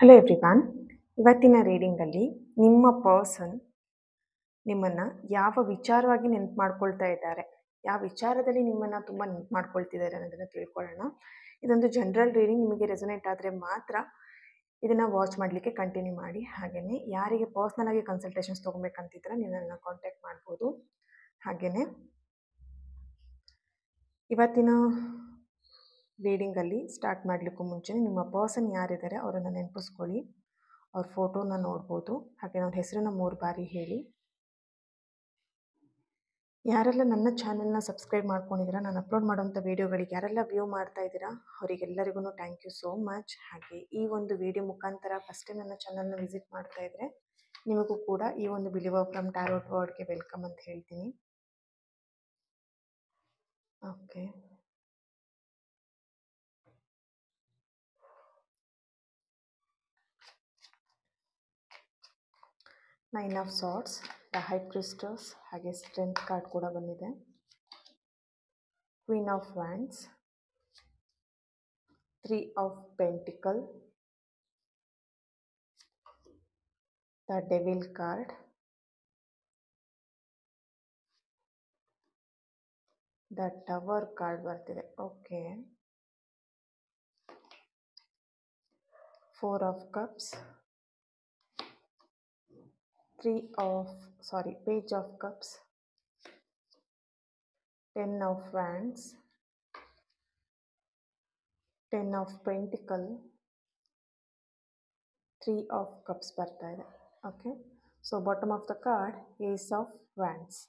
Hello everyone. ಇವತ್ತಿನ ರೀಡಿಂಗಲ್ಲಿ ನಿಮ್ಮ person ನಿಮ್ಮನ್ನು ಯಾವ ವಿಚಾರವಾಗಿ ನೆನಪು ಮಾಡ್ಕೊಳ್ತಾ ಇದ್ದಾರೆ, ಯಾವ ವಿಚಾರದಲ್ಲಿ ನಿಮ್ಮನ್ನು ತುಂಬ ನೆನಪು ಮಾಡ್ಕೊಳ್ತಿದ್ದಾರೆ ಅನ್ನೋದನ್ನು ತಿಳ್ಕೊಳ್ಳೋಣ. ಇದೊಂದು ಜನರಲ್ ರೀಡಿಂಗ್. ನಿಮಗೆ ರೆಸೊನೇಟ್ ಆದರೆ ಮಾತ್ರ ಇದನ್ನು ವಾಚ್ ಮಾಡಲಿಕ್ಕೆ ಕಂಟಿನ್ಯೂ ಮಾಡಿ. ಹಾಗೆಯೇ ಯಾರಿಗೆ ಪರ್ಸ್ನಲ್ ಆಗಿ ಕನ್ಸಲ್ಟೇಷನ್ಸ್ ತೊಗೊಬೇಕಂತಿದ್ರೆ ನೀವು ನನ್ನ ಕಾಂಟ್ಯಾಕ್ಟ್ ಮಾಡ್ಬೋದು. ಹಾಗೆಯೇ ಇವತ್ತಿನ ರೀಡಿಂಗಲ್ಲಿ ಸ್ಟಾರ್ಟ್ ಮಾಡಲಿಕ್ಕೂ ಮುಂಚೆ ನಿಮ್ಮ ಪರ್ಸನ್ ಯಾರಿದ್ದಾರೆ ಅವರನ್ನು ನೆನಪಿಸ್ಕೊಳ್ಳಿ. ಅವ್ರ ಫೋಟೋನ ನೋಡ್ಬೋದು. ಹಾಗೆ ಅವ್ರ ಹೆಸರನ್ನ 3 ಬಾರಿ ಹೇಳಿ. ಯಾರೆಲ್ಲ ನನ್ನ ಚಾನೆಲ್ನ ಸಬ್ಸ್ಕ್ರೈಬ್ ಮಾಡ್ಕೊಂಡಿದ್ದೀರಾ, ನಾನು ಅಪ್ಲೋಡ್ ಮಾಡೋಂಥ ವೀಡಿಯೋಗಳಿಗೆ ಯಾರೆಲ್ಲ ವ್ಯೂ ಮಾಡ್ತಾ ಇದ್ದೀರಾ ಅವರಿಗೆಲ್ಲರಿಗೂ ಥ್ಯಾಂಕ್ ಯು ಸೋ ಮಚ್. ಹಾಗೆ ಈ ಒಂದು ವಿಡಿಯೋ ಮುಖಾಂತರ ಫಸ್ಟೇ ನನ್ನ ಚಾನಲ್ನ ವಿಸಿಟ್ ಮಾಡ್ತಾ ಇದ್ದರೆ ನಿಮಗೂ ಕೂಡ ಈ ಒಂದು ಬಿಲೀವರ್ ಫ್ರಮ್ ಟ್ಯಾರೋಟ್ ವರ್ಡ್ಗೆ ವೆಲ್ಕಮ್ ಅಂತ ಹೇಳ್ತೀನಿ. Okay, nine of swords, the high priestess, ಹಾಗೆ ಸ್ಟ್ರೆಂತ್ ಕಾರ್ಡ್ ಕೂಡ ಬಂದಿದೆ. Queen of wands, 3 of pentacle, the devil card, the tower card ಬರ್ತಿದೆ. Okay, 4 of cups, page of cups, 10 of wands, 10 of pentacle, 3 of cups ಬರ್ತಾ ಇದೆ. Okay, so bottom of the card ace of wands.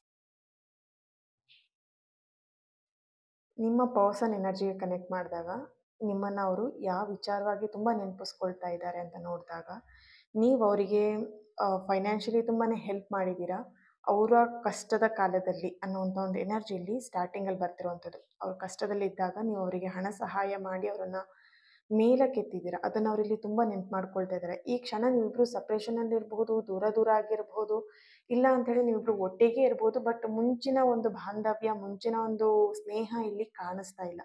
ನಿಮ್ಮ person ಎನರ್ಜಿಗೆ connect ಮಾಡಿದಾಗ ನಿಮ್ಮನ್ನು ಅವರು ಯಾವ ವಿಚಾರವಾಗಿ ತುಂಬ ನೆನಪಿಸ್ಕೊಳ್ತಾ ಇದ್ದಾರೆ ಅಂತ ನೋಡಿದಾಗ, ನೀವು ಅವರಿಗೆ ಫೈನಾನ್ಷಿಯಲಿ ತುಂಬಾ ಹೆಲ್ಪ್ ಮಾಡಿದ್ದೀರಾ ಅವರ ಕಷ್ಟದ ಕಾಲದಲ್ಲಿ ಅನ್ನೋಂಥ ಒಂದು ಎನರ್ಜಿಯಲ್ಲಿ ಸ್ಟಾರ್ಟಿಂಗಲ್ಲಿ ಬರ್ತಿರೋವಂಥದ್ದು. ಅವ್ರ ಕಷ್ಟದಲ್ಲಿದ್ದಾಗ ನೀವು ಅವರಿಗೆ ಹಣ ಸಹಾಯ ಮಾಡಿ ಅವರನ್ನು ಮೇಲಕ್ಕೆತ್ತಿದ್ದೀರಾ. ಅದನ್ನು ಅವರಲ್ಲಿ ತುಂಬ ನೆನಪು ಮಾಡ್ಕೊಳ್ತಾ ಇದ್ದಾರೆ. ಈ ಕ್ಷಣ ನೀವಿಬ್ಬರು ಸಪ್ರೇಷನಲ್ಲಿ ಇರಬಹುದು, ದೂರ ಆಗಿರಬಹುದು, ಇಲ್ಲ ಅಂಥೇಳಿ ನೀವಿಬ್ಬರು ಒಟ್ಟಿಗೆ ಇರ್ಬೋದು. ಬಟ್ ಮುಂಚಿನ ಒಂದು ಬಾಂಧವ್ಯ, ಮುಂಚಿನ ಒಂದು ಸ್ನೇಹ ಇಲ್ಲಿ ಕಾಣಿಸ್ತಾ ಇಲ್ಲ.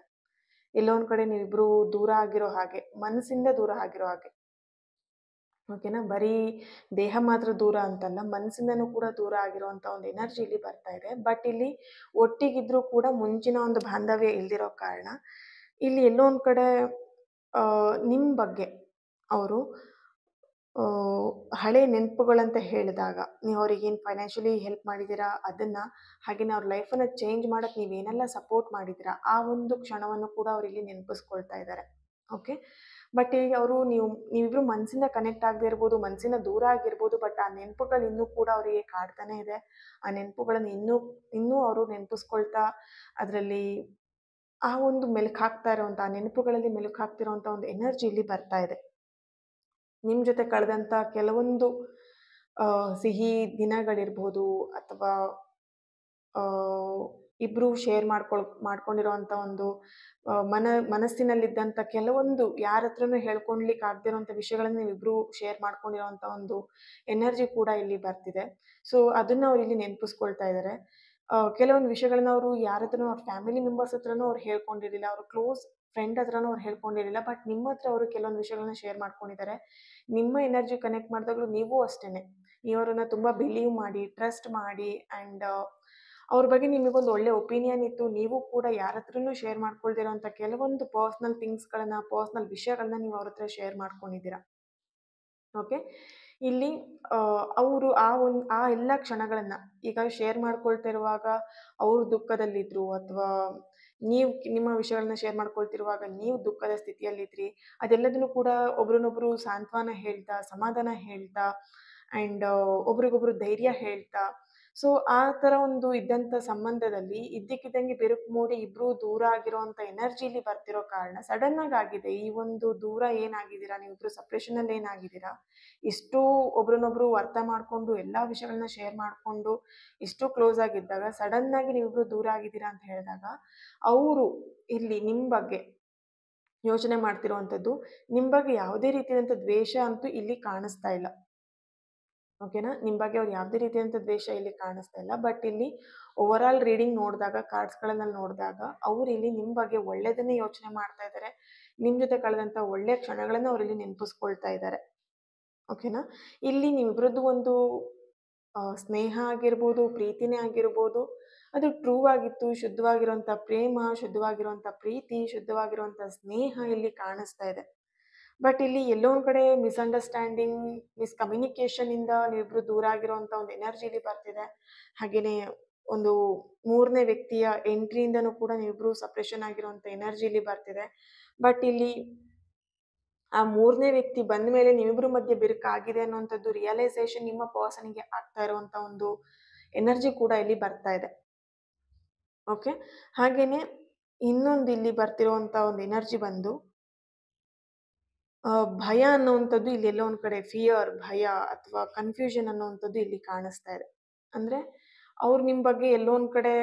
ಎಲ್ಲೋ ಒಂದು ಕಡೆ ನೀವಿಬ್ಬರು ದೂರ ಆಗಿರೋ ಹಾಗೆ, ಮನಸ್ಸಿಂದ ದೂರ ಆಗಿರೋ ಹಾಗೆ. ಓಕೆನಾ, ಬರೀ ದೇಹ ಮಾತ್ರ ದೂರ ಅಂತಲ್ಲ, ಮನಸ್ಸಿಂದನೂ ಕೂಡ ದೂರ ಆಗಿರೋವಂಥ ಒಂದು ಎನರ್ಜಿ ಇಲ್ಲಿ ಬರ್ತಾ ಇದೆ. ಬಟ್ ಇಲ್ಲಿ ಒಟ್ಟಿಗಿದ್ರೂ ಕೂಡ ಮುಂಚಿನ ಒಂದು ಬಾಂಧವ್ಯ ಇಲ್ದಿರೋ ಕಾರಣ ಇಲ್ಲಿ ಎಲ್ಲೋ ಒಂದು ಕಡೆ ನಿಮ್ಮ ಬಗ್ಗೆ ಅವರು ಹಳೆ ನೆನಪುಗಳಂತ ಹೇಳಿದಾಗ ನೀವು ಅವ್ರಿಗೇನು ಫೈನಾನ್ಷಿಯಲಿ ಹೆಲ್ಪ್ ಮಾಡಿದ್ದೀರಾ ಅದನ್ನು, ಹಾಗೆಯೇ ಅವ್ರ ಲೈಫನ್ನು ಚೇಂಜ್ ಮಾಡೋಕ್ಕೆ ನೀವೇನೆಲ್ಲ ಸಪೋರ್ಟ್ ಮಾಡಿದ್ದೀರಾ ಆ ಒಂದು ಕ್ಷಣವನ್ನು ಕೂಡ ಅವರಿಲ್ಲಿ ನೆನಪಿಸ್ಕೊಳ್ತಾ ಇದ್ದಾರೆ. ಓಕೆ, ಬಟ್ ಈಗ ಅವರು ನೀವಿಬ್ಬರು ಮನಸ್ಸಿಂದ ಕನೆಕ್ಟ್ ಆಗದೆ ಇರ್ಬೋದು, ಮನಸ್ಸಿಂದ ದೂರ ಆಗಿರ್ಬೋದು, ಬಟ್ ಆ ನೆನಪುಗಳು ಇನ್ನೂ ಕೂಡ ಅವರಿಗೆ ಕಾಡ್ತಾನೆ ಇದೆ. ಆ ನೆನಪುಗಳನ್ನು ಇನ್ನೂ ಅವರು ನೆನಪಿಸ್ಕೊಳ್ತಾ ಅದರಲ್ಲಿ ಆ ಒಂದು ಮೆಲುಕು ಹಾಕ್ತಾ ಇರೋವಂಥ, ಆ ನೆನಪುಗಳಲ್ಲಿ ಮೆಲುಕು ಹಾಕ್ತಿರೋವಂಥ ಒಂದು ಎನರ್ಜಿ ಇಲ್ಲಿ ಬರ್ತಾ ಇದೆ. ನಿಮ್ಮ ಜೊತೆ ಕಳೆದಂಥ ಕೆಲವೊಂದು ಸಿಹಿ ದಿನಗಳಿರ್ಬೋದು, ಅಥವಾ ಇಬ್ಬರು ಶೇರ್ ಮಾಡ್ಕೊಂಡಿರೋವಂಥ ಒಂದು ಮನಸ್ಸಿನಲ್ಲಿದ್ದಂಥ ಕೆಲವೊಂದು ಯಾರ ಹತ್ರನೂ ಹೇಳ್ಕೊಳ್ಲಿಕ್ಕೆ ಆಗದಿರೋಂಥ ವಿಷಯಗಳನ್ನು ನೀವಿಬ್ಬರು ಶೇರ್ ಮಾಡ್ಕೊಂಡಿರೋವಂಥ ಒಂದು ಎನರ್ಜಿ ಕೂಡ ಇಲ್ಲಿ ಬರ್ತಿದೆ. ಸೊ ಅದನ್ನು ಅವ್ರು ಇಲ್ಲಿ ನೆನಪಿಸ್ಕೊಳ್ತಾ ಇದ್ದಾರೆ. ಕೆಲವೊಂದು ವಿಷಯಗಳನ್ನ ಅವರು ಯಾರ ಹತ್ರನೂ, ಅವ್ರ ಫ್ಯಾಮಿಲಿ ಮೆಂಬರ್ಸ್ ಹತ್ರನೂ ಅವ್ರು ಹೇಳ್ಕೊಂಡಿರಲಿಲ್ಲ, ಅವ್ರ ಕ್ಲೋಸ್ ಫ್ರೆಂಡ್ ಹತ್ರನೂ ಅವ್ರು ಹೇಳ್ಕೊಂಡಿರಲಿಲ್ಲ. ಬಟ್ ನಿಮ್ಮ ಹತ್ರ ಅವರು ಕೆಲವೊಂದು ವಿಷಯಗಳನ್ನ ಶೇರ್ ಮಾಡ್ಕೊಂಡಿದ್ದಾರೆ. ನಿಮ್ಮ ಎನರ್ಜಿ ಕನೆಕ್ಟ್ ಮಾಡಿದಾಗಲೂ ನೀವು ಅಷ್ಟೇ, ನೀವು ಅವರನ್ನು ತುಂಬ ಬಿಲೀವ್ ಮಾಡಿ, ಟ್ರಸ್ಟ್ ಮಾಡಿ, ಆ್ಯಂಡ್ ಅವ್ರ ಬಗ್ಗೆ ನಿಮಗೊಂದು ಒಳ್ಳೆ ಒಪಿನಿಯನ್ ಇತ್ತು. ನೀವು ಕೂಡ ಯಾರ ಹತ್ರನೂ ಶೇರ್ ಮಾಡ್ಕೊಳ್ದಿರೋಂಥ ಕೆಲವೊಂದು ಪರ್ಸ್ನಲ್ ಥಿಂಗ್ಸ್ಗಳನ್ನು, ಪರ್ಸ್ನಲ್ ವಿಷಯಗಳನ್ನ ನೀವು ಅವ್ರ ಹತ್ರ ಶೇರ್ ಮಾಡ್ಕೊಂಡಿದ್ದೀರಾ. ಓಕೆ, ಇಲ್ಲಿ ಅವರು ಆ ಎಲ್ಲ ಕ್ಷಣಗಳನ್ನು ಈಗ ಶೇರ್ ಮಾಡ್ಕೊಳ್ತಿರುವಾಗ ಅವರು ದುಃಖದಲ್ಲಿದ್ದರು, ಅಥವಾ ನೀವು ನಿಮ್ಮ ವಿಷಯಗಳನ್ನ ಶೇರ್ ಮಾಡ್ಕೊಳ್ತಿರುವಾಗ ನೀವು ದುಃಖದ ಸ್ಥಿತಿಯಲ್ಲಿದ್ರಿ. ಅದೆಲ್ಲದನ್ನು ಕೂಡ ಒಬ್ರನ್ನೊಬ್ರು ಸಾಂತ್ವನ ಹೇಳ್ತಾ, ಸಮಾಧಾನ ಹೇಳ್ತಾ, ಆ್ಯಂಡ್ ಒಬ್ರಿಗೊಬ್ರು ಧೈರ್ಯ ಹೇಳ್ತಾ, ಸೊ ಆ ಥರ ಒಂದು ಇದ್ದಂಥ ಸಂಬಂಧದಲ್ಲಿ ಇದ್ದಕ್ಕಿದ್ದಂಗೆ ಬಿರುಕು ಮೂಡಿ ಇಬ್ಬರು ದೂರ ಆಗಿರೋವಂಥ ಎನರ್ಜಿಲಿ ಬರ್ತಿರೋ ಕಾರಣ ಸಡನ್ನಾಗಿ ಆಗಿದೆ. ಈ ಒಂದು ದೂರ ಏನಾಗಿದ್ದೀರಾ, ನೀವಿಬ್ಬರು ಸಪ್ರೇಷನಲ್ಲಿ ಏನಾಗಿದ್ದೀರಾ, ಇಷ್ಟು ಒಬ್ರನ್ನೊಬ್ರು ಅರ್ಥ ಮಾಡಿಕೊಂಡು ಎಲ್ಲ ವಿಷಯಗಳನ್ನ ಶೇರ್ ಮಾಡಿಕೊಂಡು ಇಷ್ಟು ಕ್ಲೋಸ್ ಆಗಿದ್ದಾಗ ಸಡನ್ನಾಗಿ ನೀವಿಬ್ಬರು ದೂರ ಆಗಿದ್ದೀರಾ ಅಂತ ಹೇಳಿದಾಗ ಅವರು ಇಲ್ಲಿ ನಿಮ್ಮ ಬಗ್ಗೆ ಯೋಚನೆ ಮಾಡ್ತಿರೋವಂಥದ್ದು, ನಿಮ್ಮ ಬಗ್ಗೆ ಯಾವುದೇ ರೀತಿಯಾದಂಥ ದ್ವೇಷ ಅಂತೂ ಇಲ್ಲಿ ಕಾಣಿಸ್ತಾ ಇಲ್ಲ. ಓಕೆನಾ, ನಿಮ್ಮ ಬಗ್ಗೆ ಅವ್ರು ಯಾವುದೇ ರೀತಿಯಾದಂಥ ದ್ವೇಷ ಇಲ್ಲಿ ಕಾಣಿಸ್ತಾ ಇಲ್ಲ. ಬಟ್ ಇಲ್ಲಿ ಓವರ್ ಆಲ್ ರೀಡಿಂಗ್ ನೋಡಿದಾಗ, ಕಾರ್ಡ್ಸ್ಗಳಲ್ಲಿ ನೋಡಿದಾಗ ಅವ್ರು ಇಲ್ಲಿ ನಿಮ್ಮ ಬಗ್ಗೆ ಒಳ್ಳೆಯದನ್ನೇ ಯೋಚನೆ ಮಾಡ್ತಾ ಇದ್ದಾರೆ. ನಿಮ್ಮ ಜೊತೆ ಕಳೆದಂಥ ಒಳ್ಳೆಯ ಕ್ಷಣಗಳನ್ನು ಅವರಲ್ಲಿ ನೆನಪಿಸ್ಕೊಳ್ತಾ ಇದ್ದಾರೆ. ಓಕೆನಾ? ಇಲ್ಲಿ ನೀವಿಬ್ರದ್ದು ಒಂದು ಸ್ನೇಹ ಆಗಿರ್ಬೋದು, ಪ್ರೀತಿನೇ ಆಗಿರ್ಬೋದು, ಅದು ಟ್ರೂ ಆಗಿತ್ತು. ಶುದ್ಧವಾಗಿರುವಂಥ ಪ್ರೇಮ, ಶುದ್ಧವಾಗಿರುವಂಥ ಪ್ರೀತಿ, ಶುದ್ಧವಾಗಿರುವಂಥ ಸ್ನೇಹ ಇಲ್ಲಿ ಕಾಣಿಸ್ತಾ ಇದೆ. ಬಟ್ ಇಲ್ಲಿ ಎಲ್ಲೋ ಒಂದ್ ಕಡೆ ಮಿಸ್‌ಅಂಡರ್‌ಸ್ಟ್ಯಾಂಡಿಂಗ್, ಮಿಸ್‌ಕಮ್ಯುನಿಕೇಷನ್‌ನಿಂದ ನೀವಿಬ್ರು ದೂರ ಆಗಿರುವಂಥ ಒಂದು ಎನರ್ಜಿ ಇಲ್ಲಿ ಬರ್ತಿದೆ. ಹಾಗೇನೇ ಒಂದು 3ನೇ ವ್ಯಕ್ತಿಯ ಎಂಟ್ರಿಯಿಂದನೂ ಕೂಡ ನೀವಿಬ್ರು ಸಪರೇಷನ್ ಆಗಿರುವಂಥ ಎನರ್ಜಿ ಇಲ್ಲಿ ಬರ್ತಿದೆ. ಬಟ್ ಇಲ್ಲಿ ಆ 3ನೇ ವ್ಯಕ್ತಿ ಬಂದ್ಮೇಲೆ ನೀವಿಬ್ರ ಮಧ್ಯೆ ಬಿರುಕಾಗಿದೆ ಅನ್ನುವಂಥದ್ದು ರಿಯಲೈಸೇಷನ್ ನಿಮ್ಮ ಪರ್ಸನ್‌ಗೆ ಆಗ್ತಾ ಇರುವಂಥ ಒಂದು ಎನರ್ಜಿ ಕೂಡ ಇಲ್ಲಿ ಬರ್ತಾ ಇದೆ. ಓಕೆ. ಹಾಗೇನೆ ಇನ್ನೊಂದು ಇಲ್ಲಿ ಬರ್ತಿರುವಂಥ ಒಂದು ಎನರ್ಜಿ ಬಂದು ಭಯ ಅನ್ನುವಂಥದ್ದು ಇಲ್ಲಿ ಎಲ್ಲೋ ಒಂದ್ ಕಡೆ ಫಿಯರ್, ಭಯ ಅಥವಾ ಕನ್ಫ್ಯೂಷನ್ ಅನ್ನುವಂಥದ್ದು ಇಲ್ಲಿ ಕಾಣಿಸ್ತಾ ಇದೆ. ಅಂದ್ರೆ ಅವ್ರು ನಿಮ್ ಬಗ್ಗೆ ಎಲ್ಲೋ ಒಂದ್ ಕಡೆ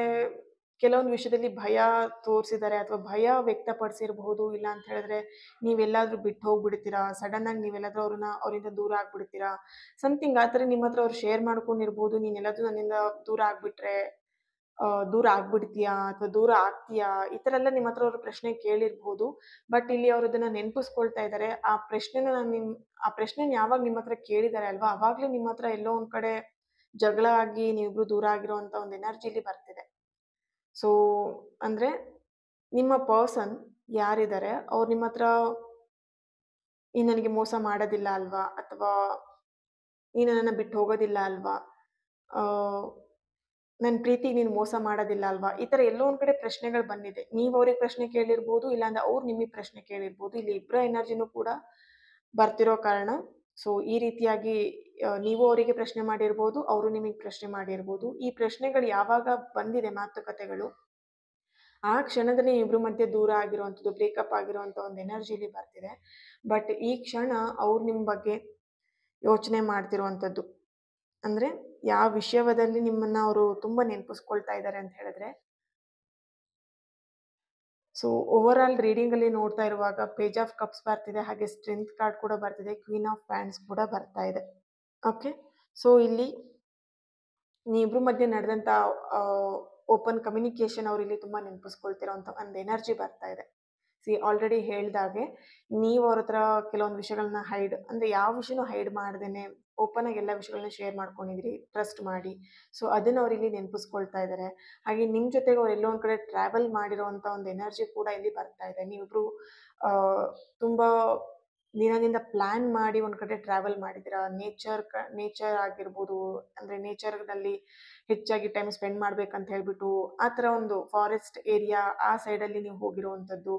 ಕೆಲವೊಂದು ವಿಷಯದಲ್ಲಿ ಭಯ ತೋರಿಸಿದ್ದಾರೆ ಅಥವಾ ಭಯ ವ್ಯಕ್ತಪಡಿಸಿರಬಹುದು. ಇಲ್ಲ ಅಂತ ಹೇಳಿದ್ರೆ ನೀವೆಲ್ಲಾದ್ರೂ ಬಿಟ್ಟು ಹೋಗ್ಬಿಡ್ತೀರಾ, ಸಡನ್ ಆಗಿ ನೀವೆಲ್ಲಾದ್ರೂ ಅವರಿಂದ ದೂರ ಆಗ್ಬಿಡ್ತೀರಾ, ಸಮಥಿಂಗ್ ಆ ಥರ ನಿಮ್ಮ ಹತ್ರ ಅವ್ರು ಶೇರ್ ಮಾಡ್ಕೊಂಡಿರ್ಬೋದು. ನೀನೆಲ್ಲಾದ್ರೂ ನನ್ನಿಂದ ದೂರ ಆಗ್ಬಿಟ್ರೆ ದೂರ ಆಗ್ಬಿಡ್ತೀಯಾ ಅಥವಾ ದೂರ ಆಗ್ತೀಯಾ? ಈ ಥರ ಎಲ್ಲ ನಿಮ್ಮ ಹತ್ರ ಅವ್ರು ಪ್ರಶ್ನೆ ಕೇಳಿರ್ಬೋದು. ಬಟ್ ಇಲ್ಲಿ ಅವ್ರು ಅದನ್ನ ನೆನಪಿಸ್ಕೊಳ್ತಾ ಇದ್ದಾರೆ. ಆ ಪ್ರಶ್ನೆನ ಯಾವಾಗ ನಿಮ್ಮ ಹತ್ರ ಕೇಳಿದ್ದಾರೆ ಅಲ್ವಾ, ಅವಾಗ್ಲೇ ನಿಮ್ಮ ಹತ್ರ ಎಲ್ಲೋ ಒಂದ್ ಕಡೆ ಜಗಳ ಆಗಿ ನೀವಿಬ್ರು ದೂರ ಆಗಿರುವಂತ ಒಂದು ಎನರ್ಜಿ ಇಲ್ಲಿ ಬರ್ತಿದೆ. ಸೊ ಅಂದ್ರೆ ನಿಮ್ಮ ಪರ್ಸನ್ ಯಾರಿದ್ದಾರೆ ಅವ್ರು ನಿಮ್ಮ ಹತ್ರ ನೀನ್ ನನಗೆ ಮೋಸ ಮಾಡೋದಿಲ್ಲ ಅಲ್ವಾ? ಅಥವಾ ನೀನು ನನ್ನನ್ನ ಬಿಟ್ಟು ಹೋಗೋದಿಲ್ಲ ಅಲ್ವಾ? ಆ ನನ್ನ ಪ್ರೀತಿಗೆ ನೀನು ಮೋಸ ಮಾಡೋದಿಲ್ಲ ಅಲ್ವಾ? ಈ ಥರ ಎಲ್ಲೋ ಒಂದ್ ಕಡೆ ಪ್ರಶ್ನೆಗಳು ಬಂದಿದೆ. ನೀವು ಅವ್ರಿಗೆ ಪ್ರಶ್ನೆ ಕೇಳಿರ್ಬೋದು, ಇಲ್ಲಾಂದ್ರೆ ಅವ್ರು ನಿಮಗೆ ಪ್ರಶ್ನೆ ಕೇಳಿರ್ಬೋದು. ಇಲ್ಲಿ ಇಬ್ಬರ ಎನರ್ಜಿನೂ ಕೂಡ ಬರ್ತಿರೋ ಕಾರಣ ಸೊ ಈ ರೀತಿಯಾಗಿ ನೀವು ಅವರಿಗೆ ಪ್ರಶ್ನೆ ಮಾಡಿರ್ಬೋದು, ಅವರು ನಿಮಗೆ ಪ್ರಶ್ನೆ ಮಾಡಿರ್ಬೋದು. ಈ ಪ್ರಶ್ನೆಗಳು ಯಾವಾಗ ಬಂದಿದೆ ಮಾತುಕತೆಗಳು, ಆ ಕ್ಷಣದಲ್ಲಿ ಇಬ್ರ ಮಧ್ಯೆ ದೂರ ಆಗಿರುವಂಥದ್ದು, ಬ್ರೇಕಪ್ ಆಗಿರುವಂಥ ಒಂದು ಎನರ್ಜಿ ಇಲ್ಲಿ ಬರ್ತಿದೆ. ಬಟ್ ಈ ಕ್ಷಣ ಅವ್ರು ನಿಮ್ಮ ಬಗ್ಗೆ ಯೋಚನೆ ಮಾಡ್ತಿರುವಂಥದ್ದು. ಅಂದ್ರೆ ಯಾವ ವಿಷಯದಲ್ಲಿ ನಿಮ್ಮನ್ನ ಅವರು ತುಂಬಾ ನೆನಪಿಸ್ಕೊಳ್ತಾ ಇದ್ದಾರೆ ಅಂತ ಹೇಳಿದ್ರೆ, ಸೊ ಓವರ್ ಆಲ್ ರೀಡಿಂಗ್ ಅಲ್ಲಿ ನೋಡ್ತಾ ಇರುವಾಗ ಪೇಜ್ ಆಫ್ ಕಪ್ಸ್ ಬರ್ತಿದೆ, ಹಾಗೆ ಸ್ಟ್ರೆಂತ್ ಕಾರ್ಡ್ ಕೂಡ ಬರ್ತಿದೆ, ಕ್ವೀನ್ ಆಫ್ ಪ್ಯಾಂಟ್ಸ್ ಕೂಡ ಬರ್ತಾ ಇದೆ. ಓಕೆ. ಸೊ ಇಲ್ಲಿ ನೀವಿಬ್ರ ಮಧ್ಯೆ ನಡೆದಂತ ಓಪನ್ ಕಮ್ಯುನಿಕೇಶನ್ ಅವ್ರು ಇಲ್ಲಿ ತುಂಬಾ ನೆನಪಿಸ್ಕೊಳ್ತಿರೋಂಥ ಒಂದು ಎನರ್ಜಿ ಬರ್ತಾ ಇದೆ. ಆಲ್ರೆಡಿ ಹೇಳ್ದಾಗೆ ನೀವು ಅವ್ರ ಹತ್ರ ಕೆಲವೊಂದು ವಿಷಯಗಳನ್ನ ಅಂದ್ರೆ ಯಾವ ವಿಷಯನೂ ಹೈಡ್ ಮಾಡ್ದೇನೆ ಓಪನ್ ಆಗಿ ಎಲ್ಲ ವಿಷಯಗಳನ್ನ ಶೇರ್ ಮಾಡ್ಕೊಂಡಿದ್ರಿ ಟ್ರಸ್ಟ್ ಮಾಡಿ. ಸೊ ಅದನ್ನ ಅವ್ರು ಇಲ್ಲಿ ನೆನಪಿಸ್ಕೊಳ್ತಾ ಇದ್ದಾರೆ. ಹಾಗೆ ನಿಮ್ ಜೊತೆಗೆ ಅವ್ರು ಎಲ್ಲೋ ಒಂದ್ ಕಡೆ ಟ್ರಾವೆಲ್ ಮಾಡಿರೋಂಥ ಒಂದು ಎನರ್ಜಿ ಕೂಡ ಇಲ್ಲಿ ಬರ್ತಾ ಇದೆ. ನೀವಿಬ್ರು ಆ ತುಂಬಾ ದಿನದಿಂದ ಪ್ಲಾನ್ ಮಾಡಿ ಒಂದ್ ಕಡೆ ಟ್ರಾವೆಲ್ ಮಾಡಿದ್ದೀರಾ. ನೇಚರ್ ಆಗಿರ್ಬೋದು, ಅಂದ್ರೆ ನೇಚರ್ನಲ್ಲಿ ಹೆಚ್ಚಾಗಿ ಟೈಮ್ ಸ್ಪೆಂಡ್ ಮಾಡ್ಬೇಕಂತ ಹೇಳ್ಬಿಟ್ಟು ಆ ಥರ ಒಂದು ಫಾರೆಸ್ಟ್ ಏರಿಯಾ ಆ ಸೈಡಲ್ಲಿ ನೀವು ಹೋಗಿರುವಂಥದ್ದು,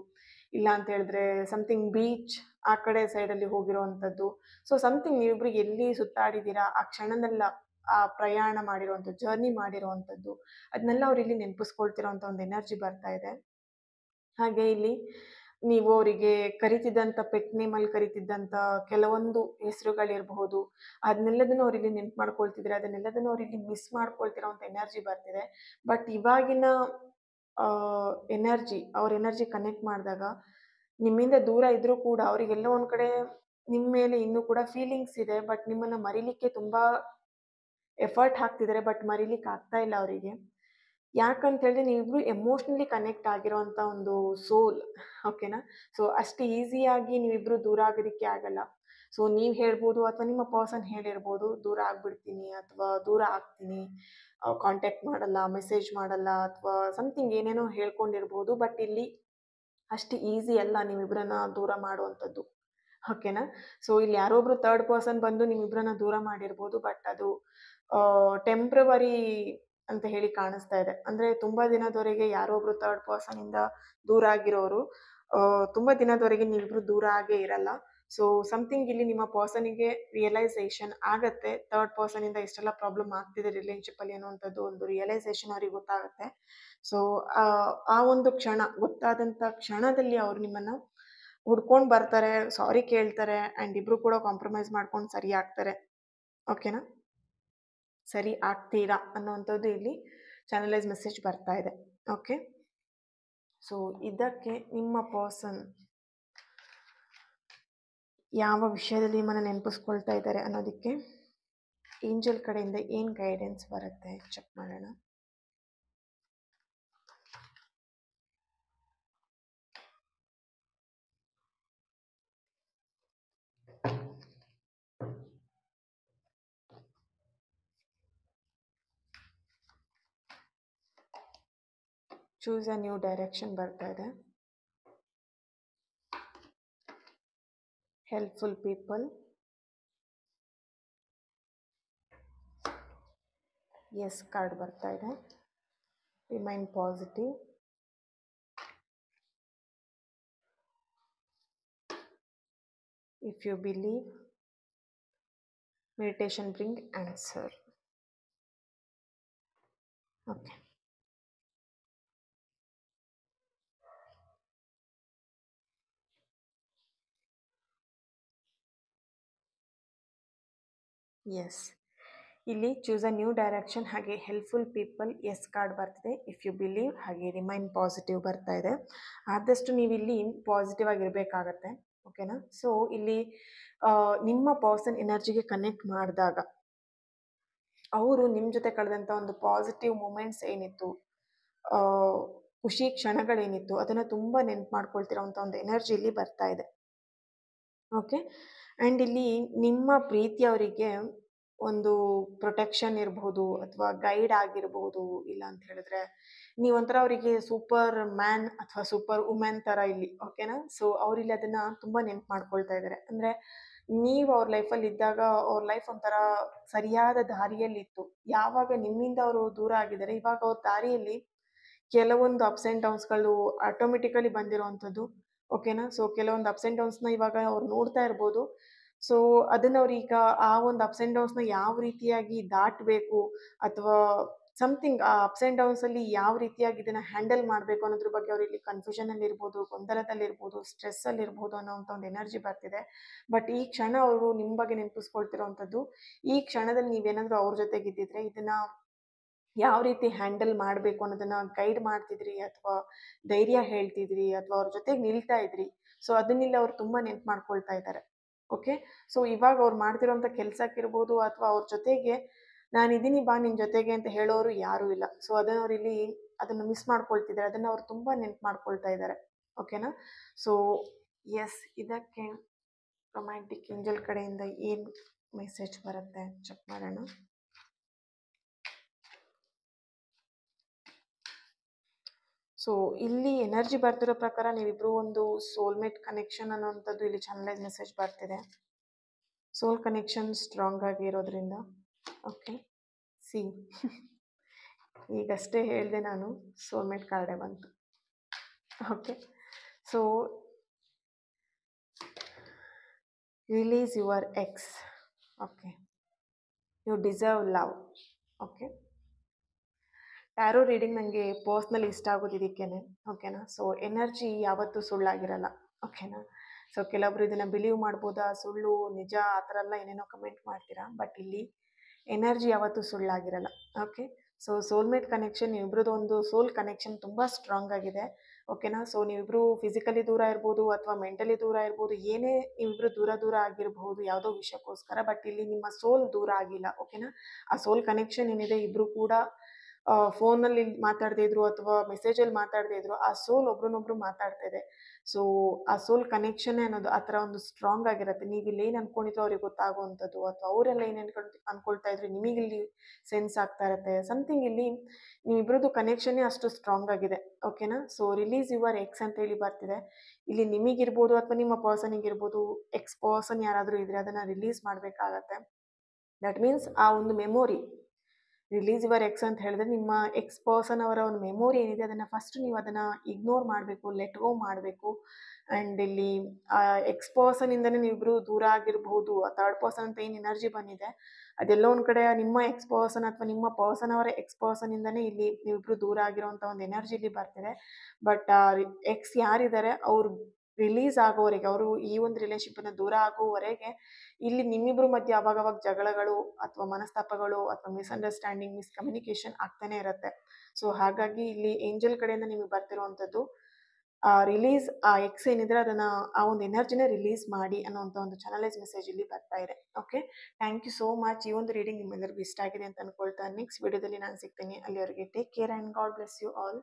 ಇಲ್ಲ ಅಂತ ಹೇಳಿದ್ರೆ ಸಮಥಿಂಗ್ ಬೀಚ್ ಆ ಕಡೆ ಸೈಡಲ್ಲಿ ಹೋಗಿರುವಂಥದ್ದು. ಸೊ ಸಮಥಿಂಗ್ ನೀವಿಬ್ರು ಎಲ್ಲಿ ಸುತ್ತಾಡಿದ್ದೀರಾ ಆ ಕ್ಷಣದಲ್ಲ ಆ ಪ್ರಯಾಣ ಮಾಡಿರುವಂಥದ್ದು, ಜರ್ನಿ ಮಾಡಿರುವಂಥದ್ದು, ಅದನ್ನೆಲ್ಲ ಅವ್ರು ಇಲ್ಲಿ ನೆನಪಿಸ್ಕೊಳ್ತಿರೋಂಥ ಒಂದು ಎನರ್ಜಿ ಬರ್ತಾ ಇದೆ. ಹಾಗೆ ಇಲ್ಲಿ ನೀವು ಅವರಿಗೆ ಕರಿತಿದ್ದಂಥ ಪೆಟ್ ನೇಮಲ್ಲಿ ಕರಿತಿದ್ದಂಥ ಕೆಲವೊಂದು ಹೆಸರುಗಳಿರಬಹುದು, ಅದನ್ನೆಲ್ಲದನ್ನು ಅವ್ರಿಗೆ ನೆನ್ಪು ಮಾಡ್ಕೊಳ್ತಿದ್ರೆ, ಅದನ್ನೆಲ್ಲದನ್ನು ಅವ್ರಿಗೆ ಮಿಸ್ ಮಾಡ್ಕೊಳ್ತಿರೋ ಅಂತ ಎನರ್ಜಿ ಬರ್ತಿದೆ. ಬಟ್ ಇವಾಗಿನ ಅವ್ರ ಎನರ್ಜಿ ಕನೆಕ್ಟ್ ಮಾಡಿದಾಗ ನಿಮ್ಮಿಂದ ದೂರ ಇದ್ರೂ ಕೂಡ ಅವರಿಗೆಲ್ಲೋ ಒಂದು ಕಡೆ ನಿಮ್ಮ ಮೇಲೆ ಇನ್ನೂ ಕೂಡ ಫೀಲಿಂಗ್ಸ್ ಇದೆ. ಬಟ್ ನಿಮ್ಮನ್ನು ಮರಿಲಿಕ್ಕೆ ತುಂಬ ಎಫರ್ಟ್ ಹಾಕ್ತಿದ್ದಾರೆ, ಬಟ್ ಮರಿಲಿಕ್ಕೆ ಆಗ್ತಾ ಇಲ್ಲ ಅವರಿಗೆ. ಯಾಕಂತ ಹೇಳಿದ್ರೆ ನೀವಿಬ್ರು ಎಮೋಷ್ನಲಿ ಕನೆಕ್ಟ್ ಆಗಿರೋಂಥ ಒಂದು ಸೋಲ್. ಓಕೆನಾ? ಸೊ ಅಷ್ಟು ಈಸಿಯಾಗಿ ನೀವಿಬ್ರು ದೂರ ಆಗೋದಕ್ಕೆ ಆಗಲ್ಲ. ಸೊ ನೀವು ಹೇಳ್ಬೋದು ಅಥವಾ ನಿಮ್ಮ ಪರ್ಸನ್ ಹೇಳಿರ್ಬೋದು, ದೂರ ಆಗ್ಬಿಡ್ತೀನಿ ಅಥವಾ ದೂರ ಆಗ್ತೀನಿ, ಕಾಂಟ್ಯಾಕ್ಟ್ ಮಾಡಲ್ಲ, ಮೆಸೇಜ್ ಮಾಡಲ್ಲ ಅಥವಾ ಸಮಥಿಂಗ್ ಏನೇನೋ ಹೇಳ್ಕೊಂಡಿರ್ಬೋದು. ಬಟ್ ಇಲ್ಲಿ ಅಷ್ಟು ಈಸಿ ಅಲ್ಲ ನೀವಿಬ್ರನ್ನ ದೂರ ಮಾಡುವಂಥದ್ದು. ಓಕೆನಾ? ಸೊ ಇಲ್ಲಿ ಯಾರೋ ಒಬ್ರು ಥರ್ಡ್ ಪರ್ಸನ್ ಬಂದು ನಿಮ್ಮಿಬ್ರನ್ನ ದೂರ ಮಾಡಿರ್ಬೋದು. ಬಟ್ ಅದು ಟೆಂಪ್ರವರಿ ಅಂತ ಹೇಳಿ ಕಾಣಿಸ್ತಾ ಇದೆ. ಅಂದ್ರೆ ತುಂಬಾ ದಿನದವರೆಗೆ ಯಾರೋ ಒಬ್ರು ಥರ್ಡ್ ಪರ್ಸನ್ ಇಂದ ದೂರ ಆಗಿರೋರು ತುಂಬಾ ದಿನದವರೆಗೆ ನೀವಿಬ್ರು ದೂರ ಆಗೇ ಇರಲ್ಲ. ಸೊ ಸಮಥಿಂಗ್ ಇಲ್ಲಿ ನಿಮ್ಮ ಪರ್ಸನಿಗೆ ರಿಯಲೈಸೇಷನ್ ಆಗತ್ತೆ, ಥರ್ಡ್ ಪರ್ಸನ್ ಇಂದ ಇಷ್ಟೆಲ್ಲ ಪ್ರಾಬ್ಲಮ್ ಆಗ್ತಿದೆ ರಿಲೇಶನ್ಶಿಪ್ ಅಲ್ಲಿ ಅನ್ನುವಂಥದ್ದು ಒಂದು ರಿಯಲೈಸೇಷನ್ ಅವ್ರಿಗೆ ಗೊತ್ತಾಗುತ್ತೆ. ಸೊ ಆ ಒಂದು ಕ್ಷಣ ಗೊತ್ತಾದಂಥ ಕ್ಷಣದಲ್ಲಿ ಅವ್ರು ನಿಮ್ಮನ್ನ ಹುಡ್ಕೊಂಡು ಬರ್ತಾರೆ, ಸಾರಿ ಕೇಳ್ತಾರೆ, ಆ್ಯಂಡ್ ಇಬ್ರು ಕೂಡ ಕಾಂಪ್ರಮೈಸ್ ಮಾಡ್ಕೊಂಡು ಸರಿ ಆಗ್ತಾರೆ. ಓಕೆನಾ? ಸರಿ ಆಗ್ತೀರಾ ಅನ್ನುವಂಥದ್ದು ಇಲ್ಲಿ ಚಾನಲೈಸ್ ಮೆಸೇಜ್ ಬರ್ತಾ ಇದೆ. ಓಕೆ. ಸೊ ಇದಕ್ಕೆ ನಿಮ್ಮ ಪರ್ಸನ್ ಯಾವ ವಿಷಯದಲ್ಲಿ ನಿಮ್ಮನ್ನು ನೆನಪಿಸ್ಕೊಳ್ತಾ ಇದ್ದಾರೆ ಅನ್ನೋದಕ್ಕೆ ಏಂಜಲ್ ಕಡೆಯಿಂದ ಏನು ಗೈಡೆನ್ಸ್ ಬರುತ್ತೆ ಚೆಕ್ ಮಾಡೋಣ. ಚೂಸ್ ಅ ನ್ಯೂ ಡೈರೆಕ್ಷನ್ ಬರ್ತಾ ಇದೆ. ಹೆಲ್ಪ್ಫುಲ್ ಪೀಪಲ್, ಎಸ್ ಕಾರ್ಡ್ ಬರ್ತಾ ಇದೆ. Remain positive, if you believe, meditation bring answer. Okay, yes ಇಲ್ಲಿ ಚೂಸ್ ಅ ನ್ಯೂ ಡೈರೆಕ್ಷನ್ ಹಾಗೆ ಹೆಲ್ಪ್ಫುಲ್ ಪೀಪಲ್ ಎಸ್ ಕಾರ್ಡ್ ಬರ್ತಿದೆ. ಇಫ್ ಯು ಬಿಲೀವ್ ಹಾಗೆ ರಿಮೈನ್ ಪಾಸಿಟಿವ್ ಬರ್ತಾ ಇದೆ. ಆದಷ್ಟು ನೀವು ಇಲ್ಲಿ ಪಾಸಿಟಿವ್ ಆಗಿರಬೇಕಾಗತ್ತೆ. ಓಕೆನಾ? ಸೊ ಇಲ್ಲಿ ನಿಮ್ಮ ಪರ್ಸನ್ ಎನರ್ಜಿಗೆ ಕನೆಕ್ಟ್ ಮಾಡಿದಾಗ ಅವರು ನಿಮ್ಮ ಜೊತೆ ಕಳೆದಂಥ ಒಂದು ಪಾಸಿಟಿವ್ ಮೂಮೆಂಟ್ಸ್ ಏನಿತ್ತು, ಖುಷಿ ಕ್ಷಣಗಳೇನಿತ್ತು, ಅದನ್ನು ತುಂಬ ನೆನ್ಪು ಮಾಡ್ಕೊಳ್ತಿರೋಂಥ ಒಂದು ಎನರ್ಜಿ ಇಲ್ಲಿ ಬರ್ತಾ ಇದೆ. ಓಕೆ, ಆ್ಯಂಡ್ ಇಲ್ಲಿ ನಿಮ್ಮ ಪ್ರೀತಿಯವರಿಗೆ ಒಂದು ಪ್ರೊಟೆಕ್ಷನ್ ಇರಬಹುದು ಅಥವಾ ಗೈಡ್ ಆಗಿರಬಹುದು. ಇಲ್ಲ ಅಂತ ಹೇಳಿದ್ರೆ ನೀವೊಂಥರ ಅವರಿಗೆ ಸೂಪರ್ ಮ್ಯಾನ್ ಅಥವಾ ಸೂಪರ್ ವುಮೆನ್ ಥರ ಇಲ್ಲಿ. ಓಕೆನಾ? ಸೊ ಅವರಿಲ್ಲಿ ಅದನ್ನು ತುಂಬ ನೆನ್ಪು ಮಾಡ್ಕೊಳ್ತಾ ಇದ್ದಾರೆ. ಅಂದರೆ ನೀವು ಅವ್ರ ಲೈಫಲ್ಲಿ ಇದ್ದಾಗ ಅವ್ರ ಲೈಫ್ ಒಂಥರ ಸರಿಯಾದ ದಾರಿಯಲ್ಲಿತ್ತು. ಯಾವಾಗ ನಿಮ್ಮಿಂದ ಅವರು ದೂರ ಆಗಿದ್ದಾರೆ, ಇವಾಗ ಅವ್ರ ದಾರಿಯಲ್ಲಿ ಕೆಲವೊಂದು ಅಪ್ಸ್ ಆ್ಯಂಡ್ ಡೌನ್ಸ್ಗಳು ಆಟೋಮೆಟಿಕಲಿ ಬಂದಿರೋವಂಥದ್ದು. ಓಕೆನಾ? ಸೊ ಕೆಲವೊಂದು ಅಪ್ಸ್ ಆ್ಯಂಡ್ ಡೌನ್ಸ್ನ ಇವಾಗ ಅವ್ರು ನೋಡ್ತಾ ಇರ್ಬೋದು. ಸೊ ಅದನ್ನು ಅವ್ರೀಗ ಆ ಒಂದು ಅಪ್ಸ್ ಆ್ಯಂಡ್ ಡೌನ್ಸ್ನ ಯಾವ ರೀತಿಯಾಗಿ ದಾಟಬೇಕು ಅಥವಾ ಸಮಥಿಂಗ್ ಆ ಅಪ್ಸ್ ಆ್ಯಂಡ್ ಡೌನ್ಸಲ್ಲಿ ಯಾವ ರೀತಿಯಾಗಿ ಇದನ್ನು ಹ್ಯಾಂಡಲ್ ಮಾಡಬೇಕು ಅನ್ನೋದ್ರ ಬಗ್ಗೆ ಅವ್ರು ಇಲ್ಲಿ ಕನ್ಫ್ಯೂಷನಲ್ಲಿರ್ಬೋದು, ಗೊಂದಲದಲ್ಲಿರ್ಬೋದು, ಸ್ಟ್ರೆಸ್ಸಲ್ಲಿರ್ಬೋದು ಅನ್ನೋವಂಥ ಒಂದು ಎನರ್ಜಿ ಬರ್ತಿದೆ. ಬಟ್ ಈ ಕ್ಷಣ ಅವರು ನಿಮ್ಮ ಬಗ್ಗೆ ನೆನಪಿಸ್ಕೊಳ್ತಿರೋವಂಥದ್ದು. ಈ ಕ್ಷಣದಲ್ಲಿ ನೀವೇನಾದರೂ ಅವ್ರ ಜೊತೆಗಿದ್ದಿದ್ರೆ ಇದನ್ನು ಯಾವ ರೀತಿ ಹ್ಯಾಂಡಲ್ ಮಾಡಬೇಕು ಅನ್ನೋದನ್ನು ಗೈಡ್ ಮಾಡ್ತಿದ್ರಿ ಅಥವಾ ಧೈರ್ಯ ಹೇಳ್ತಿದ್ರಿ ಅಥವಾ ಅವ್ರ ಜೊತೆಗೆ ನಿಲ್ತಾ ಇದ್ರಿ. ಸೊ ಅದನ್ನಿಲ್ಲ ಅವ್ರು ತುಂಬ ನೆನ್ಪು ಮಾಡ್ಕೊಳ್ತಾ ಇದ್ದಾರೆ. ಓಕೆ, ಸೊ ಇವಾಗ ಅವ್ರು ಮಾಡ್ತಿರೋಂಥ ಕೆಲಸಕ್ಕಿರ್ಬೋದು ಅಥವಾ ಅವ್ರ ಜೊತೆಗೆ ನಾನಿದ್ದೀನಿ ಬಾ ನಿನ್ನ ಜೊತೆಗೆ ಅಂತ ಹೇಳೋರು ಯಾರೂ ಇಲ್ಲ. ಸೊ ಅದನ್ನು ಅವ್ರು ಇಲ್ಲಿ ಅದನ್ನು ಮಿಸ್ ಮಾಡ್ಕೊಳ್ತಿದ್ದಾರೆ. ಅದನ್ನು ಅವ್ರು ತುಂಬ ನೆನ್ಪು ಮಾಡ್ಕೊಳ್ತಾ ಇದ್ದಾರೆ. ಓಕೆನಾ? ಸೊ ಎಸ್, ಇದಕ್ಕೆ ರೊಮ್ಯಾಂಟಿಕ್ ಏಂಜಲ್ ಕಡೆಯಿಂದ ಏನು ಮೆಸೇಜ್ ಬರುತ್ತೆ ಚೆಕ್ ಮಾಡೋಣ. ಸೊ ಇಲ್ಲಿ ಎನರ್ಜಿ ಬರ್ತಿರೋ ಪ್ರಕಾರ ನೀವಿಬ್ರು ಒಂದು ಸೋಲ್ಮೇಟ್ ಕನೆಕ್ಷನ್ ಅನ್ನೋವಂಥದ್ದು ಇಲ್ಲಿ ಚಾನಲೈಸ್ ಮೆಸೇಜ್ ಬರ್ತಿದೆ. ಸೋಲ್ ಕನೆಕ್ಷನ್ ಸ್ಟ್ರಾಂಗ್ ಆಗಿ ಇರೋದ್ರಿಂದ. ಓಕೆ, ಸಿ ಈಗಷ್ಟೇ ಹೇಳಿದೆ ನಾನು, ಸೋಲ್ಮೇಟ್ ಕಾರ್ಡೇ ಬಂತು. Okay, so release your ex. Okay, you deserve love. Okay, tarot reading ನನಗೆ ಪರ್ಸ್ನಲಿ ಇಷ್ಟ ಆಗೋದು ಇದಕ್ಕೇನೆ. ಓಕೆನಾ? ಸೊ ಎನರ್ಜಿ ಯಾವತ್ತೂ ಸುಳ್ಳಾಗಿರಲ್ಲ. ಓಕೆನಾ? ಸೊ ಕೆಲವೊಬ್ರು ಇದನ್ನು ಬಿಲೀವ್ ಮಾಡ್ಬೋದಾ, ಸುಳ್ಳು ನಿಜ ಆ ಥರ ಎಲ್ಲ ಏನೇನೋ ಕಮೆಂಟ್ ಮಾಡ್ತೀರಾ. ಬಟ್ ಇಲ್ಲಿ ಎನರ್ಜಿ ಯಾವತ್ತೂ ಸುಳ್ಳಾಗಿರಲ್ಲ. ಓಕೆ, ಸೊ ಸೋಲ್ಮೇಟ್ ಕನೆಕ್ಷನ್, ನೀವಿಬ್ರದ್ದು ಒಂದು ಸೋಲ್ ಕನೆಕ್ಷನ್ ತುಂಬ ಸ್ಟ್ರಾಂಗ್ ಆಗಿದೆ. ಓಕೆನಾ? ಸೊ ನೀವಿಬ್ರು ಫಿಸಿಕಲಿ ದೂರ ಇರ್ಬೋದು ಅಥವಾ ಮೆಂಟಲಿ ದೂರ ಇರ್ಬೋದು, ಏನೇ ನೀವಿಬ್ರು ದೂರ ಆಗಿರಬಹುದು ಯಾವುದೋ ವಿಷಯಕ್ಕೋಸ್ಕರ. ಬಟ್ ಇಲ್ಲಿ ನಿಮ್ಮ ಸೋಲ್ ದೂರ ಆಗಿಲ್ಲ. ಓಕೆನಾ? ಆ ಸೋಲ್ ಕನೆಕ್ಷನ್ ಏನಿದೆ, ಇಬ್ಬರು ಕೂಡ ಫೋನಲ್ಲಿ ಮಾತಾಡದೇ ಇದ್ರು ಅಥವಾ ಮೆಸೇಜಲ್ಲಿ ಮಾತಾಡದೇ ಇದ್ರು, ಆ ಸೋಲ್ ಒಬ್ರನ್ನೊಬ್ರು ಮಾತಾಡ್ತಾ ಇದೆ. ಸೊ ಆ ಸೋಲ್ ಕನೆಕ್ಷನ್ನೇ ಅನ್ನೋದು ಆ ಥರ ಒಂದು ಸ್ಟ್ರಾಂಗ್ ಆಗಿರುತ್ತೆ. ನೀವು ಇಲ್ಲಿ ಏನು ಅಂದ್ಕೊಂಡಿದ್ರು ಅವ್ರಿಗೆ ಗೊತ್ತಾಗುವಂಥದ್ದು ಅಥವಾ ಅವರೆಲ್ಲ ಏನು ಅನ್ಕೊಳ್ತಾ ಇದ್ರು ನಿಮಗಿಲ್ಲಿ ಸೆನ್ಸ್ ಆಗ್ತಾ ಇರುತ್ತೆ. ಸಮಥಿಂಗ್ ಇಲ್ಲಿ ನೀವಿಬ್ರದ್ದು ಕನೆಕ್ಷನ್ನೇ ಅಷ್ಟು ಸ್ಟ್ರಾಂಗ್ ಆಗಿದೆ. ಓಕೆನಾ? ಸೊ ರಿಲೀಸ್ ಯುವರ್ ಎಕ್ಸ್ ಅಂತ ಹೇಳಿ ಬರ್ತಿದೆ. ಇಲ್ಲಿ ನಿಮಗಿರ್ಬೋದು ಅಥವಾ ನಿಮ್ಮ ಪರ್ಸನಿಗಿರ್ಬೋದು, ಎಕ್ಸ್ ಪರ್ಸನ್ ಯಾರಾದರೂ ಇದ್ರೆ ಅದನ್ನು ರಿಲೀಸ್ ಮಾಡಬೇಕಾಗತ್ತೆ. ದಟ್ ಮೀನ್ಸ್ ಆ ಒಂದು ಮೆಮೊರಿ ರಿಲೀಸ್ ಯುವರ್ ಎಕ್ಸ್ ಅಂತ ಹೇಳಿದ್ರೆ ನಿಮ್ಮ ಎಕ್ಸ್ ಪರ್ಸನ್ ಅವರ ಒಂದು ಮೆಮೊರಿ ಏನಿದೆ ಅದನ್ನು ಫಸ್ಟ್ ನೀವು ಅದನ್ನು ಇಗ್ನೋರ್ ಮಾಡಬೇಕು, ಲೆಟ್ ಗೋ ಮಾಡಬೇಕು. ಆ್ಯಂಡ್ ಇಲ್ಲಿ ಎಕ್ಸ್ ಪರ್ಸನಿಂದನೇ ನೀವಿಬ್ಬರು ದೂರ ಆಗಿರಬಹುದು. ಆ ಥರ್ಡ್ ಪರ್ಸನ್ ಅಂತ ಏನು ಎನರ್ಜಿ ಬಂದಿದೆ ಅದೆಲ್ಲೋ ಒಂದು ಕಡೆ ನಿಮ್ಮ ಎಕ್ಸ್ ಪರ್ಸನ್ ಅಥವಾ ನಿಮ್ಮ ಪರ್ಸನ್ ಅವರ ಎಕ್ಸ್ ಪರ್ಸನಿಂದನೇ ಇಲ್ಲಿ ನೀವಿಬ್ಬರು ದೂರ ಆಗಿರೋಂಥ ಒಂದು ಎನರ್ಜಿ ಇಲ್ಲಿ ಬರ್ತಿದೆ. ಬಟ್ ಎಕ್ಸ್ ಯಾರಿದ್ದಾರೆ ಅವರು ರಿಲೀಸ್ ಆಗೋವರೆಗೆ, ಅವರು ಈ ಒಂದು ರಿಲೇಷನ್ಶಿಪ್ಪನ್ನು ದೂರ ಆಗೋವರೆಗೆ ಇಲ್ಲಿ ನಿಮ್ಮಿಬ್ಬರು ಮಧ್ಯೆ ಅವಾಗವಾಗ ಜಗಳಗಳು ಅಥವಾ ಮನಸ್ತಾಪಗಳು ಅಥವಾ ಮಿಸ್ಅಂಡರ್ಸ್ಟ್ಯಾಂಡಿಂಗ್, ಮಿಸ್ಕಮ್ಯುನಿಕೇಷನ್ ಆಗ್ತಾನೆ ಇರುತ್ತೆ. ಸೊ ಹಾಗಾಗಿ ಇಲ್ಲಿ ಏಂಜಲ್ ಕಡೆಯಿಂದ ನಿಮಗೆ ಬರ್ತಿರುವಂಥದ್ದು ರಿಲೀಸ್, ಆ ಎಕ್ಸ್ ಏನಿದ್ರೆ ಅದನ್ನು ಆ ಒಂದು ಎನರ್ಜಿನ ರಿಲೀಸ್ ಮಾಡಿ ಅನ್ನೋಂಥ ಒಂದು ಚಾನಲೈಸ್ ಮೆಸೇಜ್ ಇಲ್ಲಿ ಬರ್ತಾ ಇದೆ. Okay, thank you so much. ಈ ಒಂದು ರೀಡಿಂಗ್ ನಿಮ್ಮೆಲ್ಲರಿಗೂ ಇಷ್ಟ ಆಗಿದೆ ಅಂತ ಅನ್ಕೊಳ್ತಾ ನೆಕ್ಸ್ಟ್ ವಿಡಿಯೋದಲ್ಲಿ ನಾನು ಸಿಗ್ತೀನಿ. ಅಲ್ಲಿವರೆಗೆ take care and God bless you all.